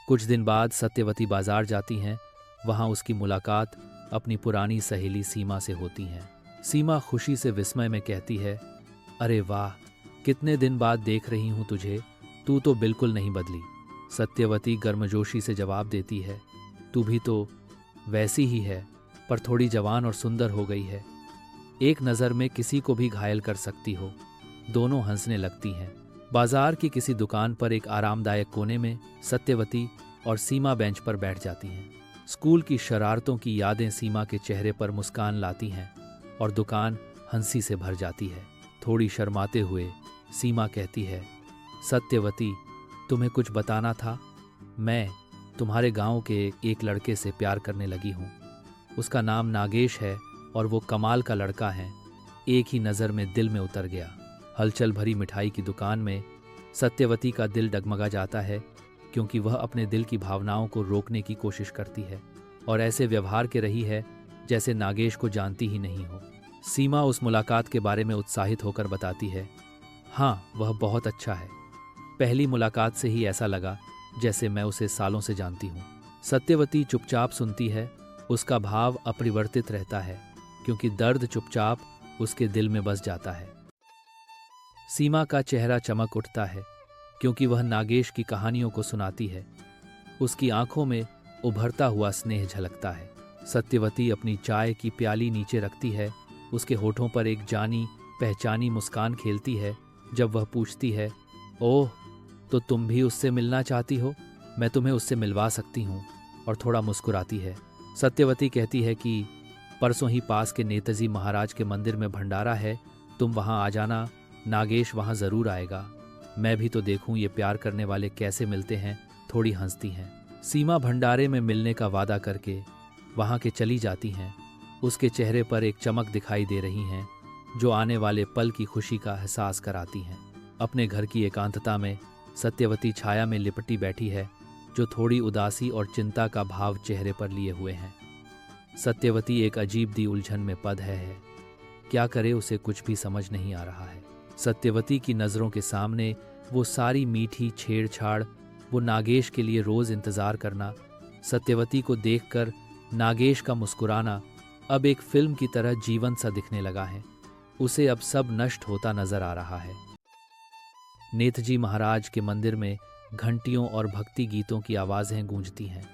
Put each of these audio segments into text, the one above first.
कुछ दिन बाद सत्यवती बाजार जाती हैं। वहां उसकी मुलाकात अपनी पुरानी सहेली सीमा से होती है। सीमा खुशी से विस्मय में कहती है, अरे वाह, कितने दिन बाद देख रही हूं तुझे, तू तो बिल्कुल नहीं बदली। सत्यवती गर्मजोशी से जवाब देती है, तू भी तो वैसी ही है, पर थोड़ी जवान और सुंदर हो गई है। एक नज़र में किसी को भी घायल कर सकती हो। दोनों हंसने लगती हैं। बाजार की किसी दुकान पर एक आरामदायक कोने में सत्यवती और सीमा बेंच पर बैठ जाती हैं। स्कूल की शरारतों की यादें सीमा के चेहरे पर मुस्कान लाती हैं और दुकान हंसी से भर जाती है। थोड़ी शर्माते हुए सीमा कहती है, सत्यवती, तुम्हें कुछ बताना था। मैं तुम्हारे गांव के एक लड़के से प्यार करने लगी हूँ। उसका नाम नागेश है और वो कमाल का लड़का है। एक ही नज़र में दिल में उतर गया। हलचल भरी मिठाई की दुकान में सत्यवती का दिल डगमगा जाता है, क्योंकि वह अपने दिल की भावनाओं को रोकने की कोशिश करती है और ऐसे व्यवहार के रही है जैसे नागेश को जानती ही नहीं हो। सीमा उस मुलाकात के बारे में उत्साहित होकर बताती है, हाँ, वह बहुत अच्छा है। पहली मुलाकात से ही ऐसा लगा जैसे मैं उसे सालों से जानती हूँ। सत्यवती चुपचाप सुनती है। उसका भाव अपरिवर्तित रहता है, क्योंकि दर्द चुपचाप उसके दिल में बस जाता है। सीमा का चेहरा चमक उठता है, क्योंकि वह नागेश की कहानियों को सुनाती है। उसकी आंखों में उभरता हुआ स्नेह झलकता है। सत्यवती अपनी चाय की प्याली नीचे रखती है। उसके होठों पर एक जानी पहचानी मुस्कान खेलती है जब वह पूछती है, ओह, तो तुम भी उससे मिलना चाहती हो? मैं तुम्हें उससे मिलवा सकती हूँ। और थोड़ा मुस्कुराती है। सत्यवती कहती है कि परसों ही पास के नेताजी महाराज के मंदिर में भंडारा है, तुम वहाँ आ जाना। नागेश वहाँ ज़रूर आएगा। मैं भी तो देखूं ये प्यार करने वाले कैसे मिलते हैं। थोड़ी हंसती हैं। सीमा भंडारे में मिलने का वादा करके वहाँ के चली जाती हैं। उसके चेहरे पर एक चमक दिखाई दे रही हैं, जो आने वाले पल की खुशी का एहसास कराती हैं। अपने घर की एकांतता में सत्यवती छाया में लिपटी बैठी है, जो थोड़ी उदासी और चिंता का भाव चेहरे पर लिए हुए हैं। सत्यवती एक अजीब दी उलझन में पद है। क्या करे, उसे कुछ भी समझ नहीं आ रहा है। सत्यवती की नज़रों के सामने वो सारी मीठी छेड़छाड़, वो नागेश के लिए रोज़ इंतज़ार करना, सत्यवती को देखकर नागेश का मुस्कुराना अब एक फिल्म की तरह जीवंत सा दिखने लगा है। उसे अब सब नष्ट होता नजर आ रहा है। नेताजी महाराज के मंदिर में घंटियों और भक्ति गीतों की आवाज़ें गूंजती हैं।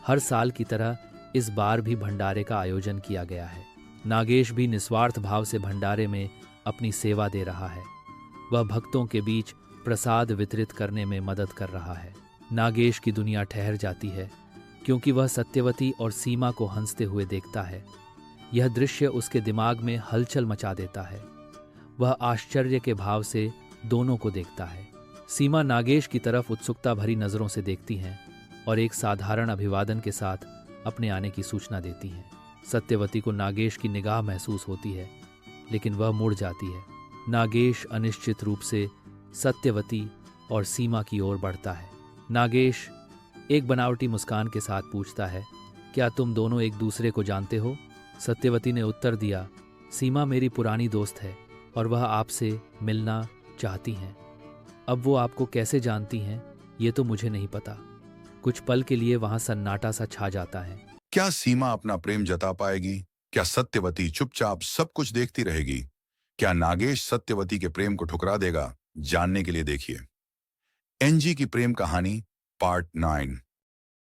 हर साल की तरह इस बार भी भंडारे का आयोजन किया गया है। नागेश भी निस्वार्थ भाव से भंडारे में अपनी सेवा दे रहा है। वह भक्तों के बीच प्रसाद वितरित करने में मदद कर रहा है। नागेश की दुनिया ठहर जाती है, क्योंकि वह सत्यवती और सीमा को हंसते हुए देखता है। यह दृश्य उसके दिमाग में हलचल मचा देता है। वह आश्चर्य के भाव से दोनों को देखता है। सीमा नागेश की तरफ उत्सुकता भरी नज़रों से देखती हैं और एक साधारण अभिवादन के साथ अपने आने की सूचना देती हैं। सत्यवती को नागेश की निगाह महसूस होती है, लेकिन वह मुड़ जाती है। नागेश अनिश्चित रूप से सत्यवती और सीमा की ओर बढ़ता है। नागेश एक बनावटी मुस्कान के साथ पूछता है, क्या तुम दोनों एक दूसरे को जानते हो? सत्यवती ने उत्तर दिया, सीमा मेरी पुरानी दोस्त है और वह आपसे मिलना चाहती हैं। अब वो आपको कैसे जानती हैं, ये तो मुझे नहीं पता। कुछ पल के लिए वहां सन्नाटा सा छा जाता है। क्या सीमा अपना प्रेम जता पाएगी? क्या सत्यवती चुपचाप सब कुछ देखती रहेगी? क्या नागेश सत्यवती के प्रेम को ठुकरा देगा? जानने के लिए देखिए एनजी की प्रेम कहानी पार्ट 9।